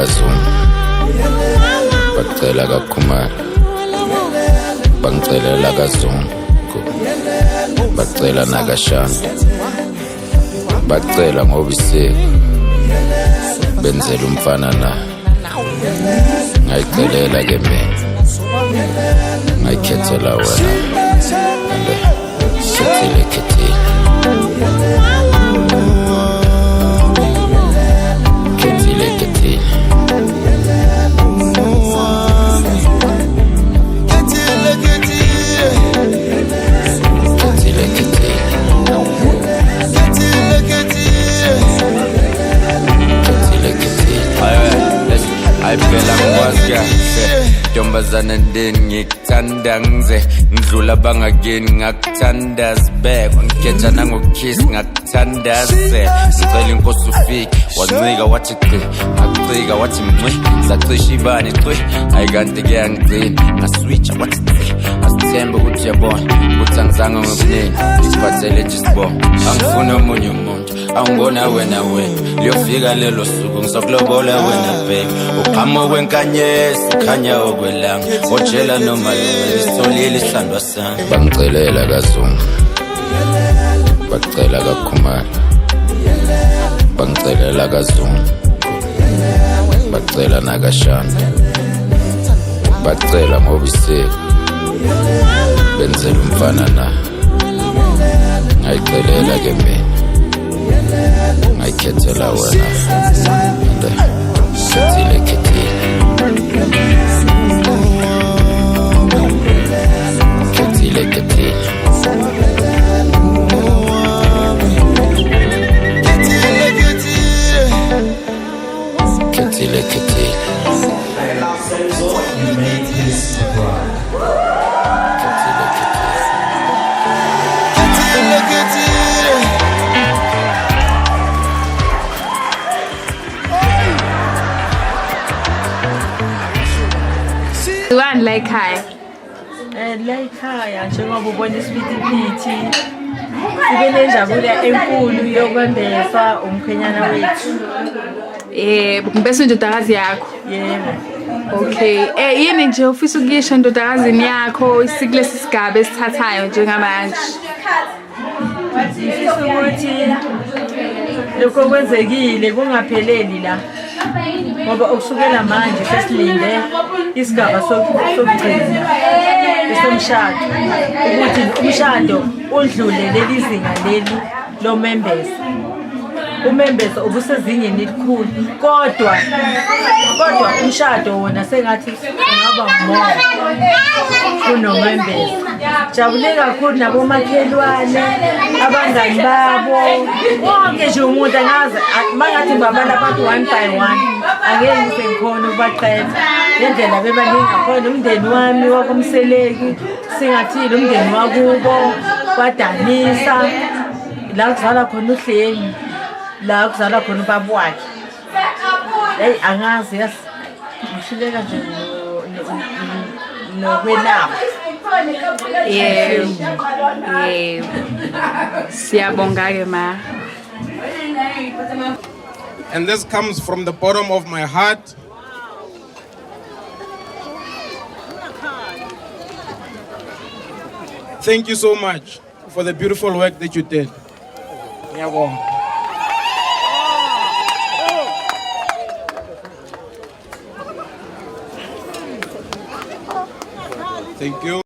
kaZungu, bacela kaKhumalo, bangicelela kaZungu, bacela nakaShanda, bacela ngoba isiko benzela umfana na ngayicelela ke mina ngayikhethela wena ande khethile khethile Ayivela ngikwazi kahle ntombazana ndeni ngikuthanda ngize ngidlula bangakini ngakuthanda zibekwa ngikhetha nangokukiss ngakuthandaze ngicela inkosi ufike wancika wathi qi ngacika wathi mncwi zacisha ibani cwi ayikanti kuyangigcina ngaswitcha wathi qi asithembe ukuthi uyabona ukuthi angizange ngokuningi ngiphathele nje isibongo angifuna omunye umuntu angibona wena liyofika lelo suku ngizokulobola wena baby uqhamuka kwenkanyezi khanya okwelanga ojela noma lisolile isandwa sami bangicelela kaZungu, bacela kaKhumalo, bangicelela kaZungu, bacela nakaShanda, bacela ngoba isiko benzela umfana na ngayicelela ke mina ngayikhethela wena ande khethile khethile khethile khethile khethile khethile One like high. Like high, njengoba ubona isipithipithi sibe nenjabulo enkulu yokwembesa umkhwenyana wethu. Bese indodakazi yakho. Yebo. Okay. Yini nje ufisa ukuyisho indodakazini yakho isikulesi sigaba esithathayo njengamanje? Ngifisa ukuthi lokho kwenzekile kungapheleli la. Ngoba ukusukela manje sesilinde isigaba sokugcina esomshado ukuthi umshado udlule leli zinga leli lomembeso. Umembeso ubusezingeni elikhulu kodwa umshado wona sengathi ungaba more kunomembeso. Jabule kakhulu nabomakhelwane abangani babo wonke nje umuntu angazi mangathi ngibabala abantu one by one angeke ngisengikhona ukubaqeda ngendlela bebaningi ngakhona umndeni wami wakumseleki singathile umndeni wakubo kwadanisa la kuzala khona uHlengi la kuzala khona ubaba wakhe hey angazi ngihluleka nje nokwelapha. Siyabonga ke ma. And this comes from the bottom of my heart. Thank you so much for the beautiful work that you did. Thank you.